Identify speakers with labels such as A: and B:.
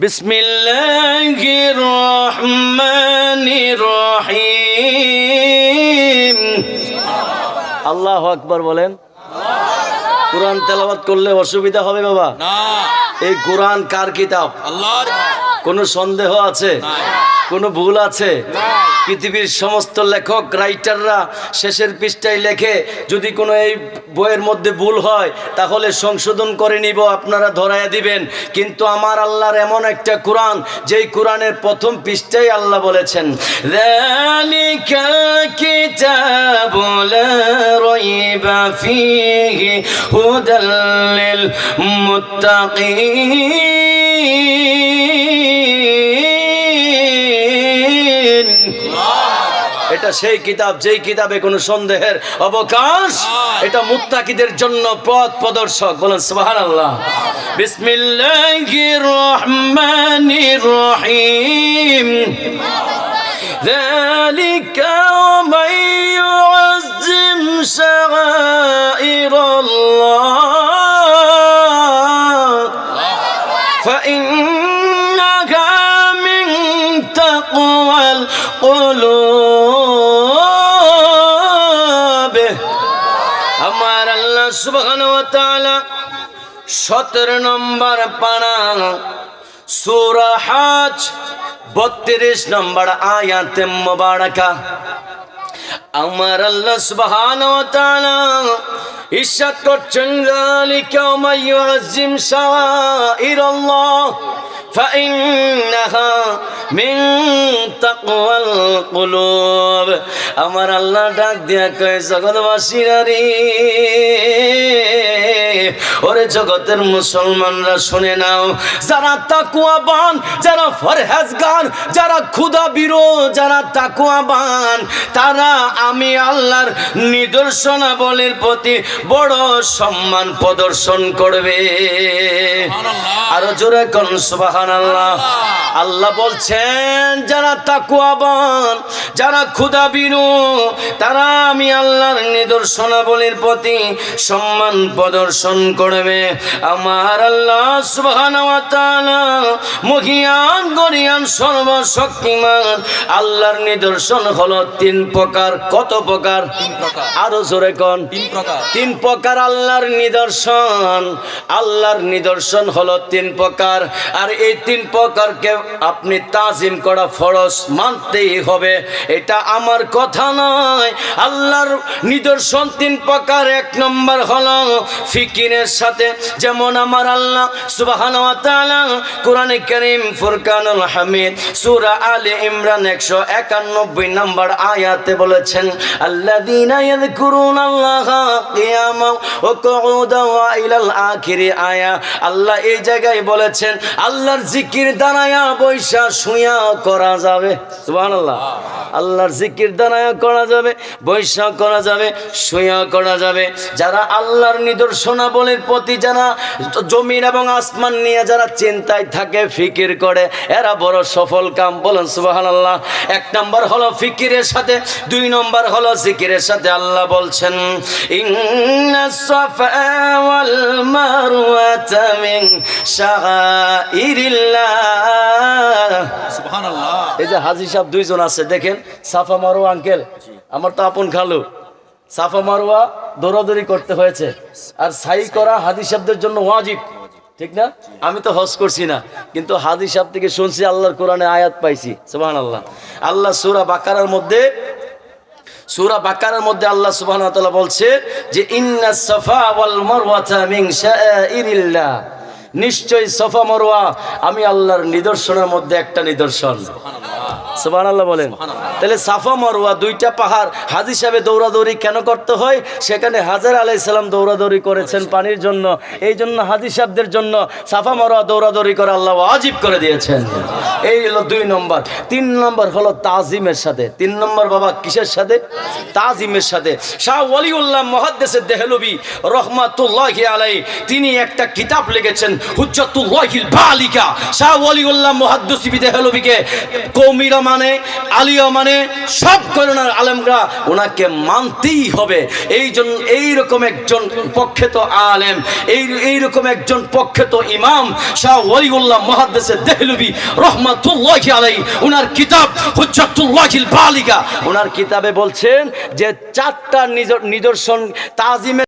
A: বিসমিল্লাহির রহমানির রহিম। আল্লাহু আকবার বলেন। কোরআন তেলাওয়াত করলে অসুবিধা হবে বাবা?
B: না।
A: এই কোরআন কার কিতাব?
B: আল্লাহর।
A: কোনো সন্দেহ আছে? কোনো ভুল আছে? পৃথিবীর সমস্ত লেখক রাইটাররা শেষের পৃষ্ঠায় লেখে, যদি কোনো এই বইয়ের মধ্যে ভুল হয় তাহলে সংশোধন করে নিব, আপনারা ধরাইয়া দিবেন। কিন্তু আমার আল্লাহর এমন একটা কোরআন, যেই কোরআনের প্রথম পৃষ্ঠায় আল্লাহ বলেছেন, যালিকাল কিতাবু লা রাইবা ফীহি হুদাল লিল মুত্তাকিন। এটা সেই কিতাব যেই কিতাবে কোনো সন্দেহের অবকাশ, এটা মুত্তাকিদের জন্য পথ প্রদর্শক। বলেন সুবহানাল্লাহ। বিসমিল্লাহির রহমানির রহিম। যালিকা মান ইউআজ্জিম শাআইরাল্লাহ ফাইন্নাহা মিন তাকওয়াল কুলুব। আমার আল্লাহ সুবহানাহু ওয়া তাআলা 17 নম্বর পারা সূরা হজ 32 নম্বর আয়াতে মুবারাকা আমার আল্লাহ সুবহানাহু ওয়া তাআলা ইরশাদ করছেন, যালিকা মান ইউআজ্জিম শাআইরাল্লাহ ফাইন্নাহা মিন তাকওয়াল কুলুব। আমার আল্লাহ ডাক দিয়া কয়, জগৎবাসীরা রে, ওরে জগতের মুসলমানরা শুনে নাও, যারা তাকওয়াবান, যারা ফরহেজগার, যারা ক্ষুধাবিরো, যারা তাকওয়াবান, তারা আমি আল্লাহর নিদর্শনাবলীর প্রতি বড় সম্মান প্রদর্শন করবে। আরো জোরে কোন সুবহানাল্লাহ। আল্লাহ বলছেন, যারা তাকওয়াবান, যারা ক্ষুধাবিরো, তারা আমি আল্লাহর নিদর্শনাবলীর প্রতি সম্মান প্রদর্শন করবে। আমার আল্লাহ সুবহানাহু ওয়া তাআলা মহিয়ান গরিয়ান সর্বশক্তিমান। আল্লাহর নিদর্শন হলো 3 প্রকার। কত প্রকার?
B: 3 প্রকার।
A: আরো জোরে কোন?
B: 3 প্রকার।
A: 3 প্রকার আল্লাহর নিদর্শন। আল্লাহর নিদর্শন হলো 3 প্রকার। আর এই 3 প্রকারকে আপনি তাজিম করা ফরজ, মানতেই হবে। এটা আমার কথা নয়, আল্লাহর নিদর্শন 3 প্রকার। 1 নম্বর হলো ফিকিরের সাথে, যেমন আমার আল্লাহ সুবহানাহু ওয়া তাআলা কোরআনে কারীম ফুরকানুল হামিদ সূরা আলে ইমরান 191 নম্বর আয়াতে বলেছেন, আল্লাযীনা ইয়াযকুরুনাল্লাহা কিয়ামান ওয়া কুউদান ওয়া ইলাল আখিরি আয়া। আল্লাহ এই জায়গায় বলেছেন, আল্লাহর জিকির দাঁড়ায়া বৈশা শুয়া করা যাবে। সুবহানাল্লাহ। আল্লাহর জিকির দাঁড়ায়া করা যাবে, বৈশা করা যাবে, শুয়া করা যাবে। যারা আল্লাহর নিদর্শনাবলীর প্রতি, যারা জমিন এবং আসমান নিয়ে যারা চিন্তায় থাকে, ফিকির করে, এরা বড় সফল কাম। বলেন সুবহানাল্লাহ। 1 নম্বর হলো ফিকিরের সাথে, 2 নম্বর হলো জিকিরের সাথে। আল্লাহ বলছেন, ইন্নাস সাফা ওয়াল মারওয়াতা মিন শাআইরিল্লাহ।
B: সুবহানাল্লাহ।
A: এই যে হাজী সাহেব 2 জন আছে, দেখেন, সাফা মারওয়া আঙ্কেল, আমার তো আপন খালু। সাফা মারওয়া দৌড়াদৌড়ি করতে হয়েছে, আর সাই করা হাজী সাহেবদের জন্য ওয়াজিব, ঠিক না? আমি তো হজ করছি না, কিন্তু হাজী সাহেব থেকে শুনছি, আল্লাহর কোরআনে আয়াত পাইছি। সুবহানাল্লাহ। আল্লাহ সূরা বাকারার মধ্যে আল্লাহ সুবহানাহু ওয়া তাআলা বলছে যে, ইন্নাস সাফা ওয়াল মারওয়াতা মিন শাআইরিল্লাহ। নিশ্চয় সাফা মারওয়া আমি আল্লাহর নিদর্শনের মধ্যে একটা নিদর্শন। সুবহানাল্লাহ বলেন। তাহলে সাফা মারওয়া 2টা পাহাড়। হাজী সাহেবে দৌড়াদৌড়ি কেন করতে হয়? সেখানে হাজর আলাইহিস সালাম দৌড়াদৌড়ি করেছেন পানির জন্য, এই জন্য হাজী সাহেবদের জন্য সাফা মারওয়া দৌড়াদৌড়ি করে আল্লাহ ওয়াজিব করে দিয়েছেন। এই হলো 2 নম্বর। 3 নম্বর হলো তাজিমের সাথে। 3 নম্বর বাবা কিসের সাথে? তাজিমের সাথে। শাহ ওয়ালিউল্লাহ মুহাদ্দিস দেহলভী রাহমাতুল্লাহি আলাইহি তিনি একটা কিতাব লিখেছেন, হুজ্জাতুল্লাহিল বালিকা। শাহ ওয়ালিউল্লাহ মুহাদ্দিস দেহলভীকে কওমি মানে, আলিয়া মানে, সব করোনার আলেমরা ওনাকে মানতেই হবে। এইরকম একজন প্রখ্যাত আলেম, এইরকম একজন প্রখ্যাত ইমাম শাহ ওয়ালিউল্লাহ মুহাদ্দিস দেহলভী রহমাতুল্লাহি আলাইহি, ওনার কিতাব হুজ্জাতুল্লাহিল বালিগা, ওনার কিতাবে বলছেন যে 4টা নিদর্শন তাজিমের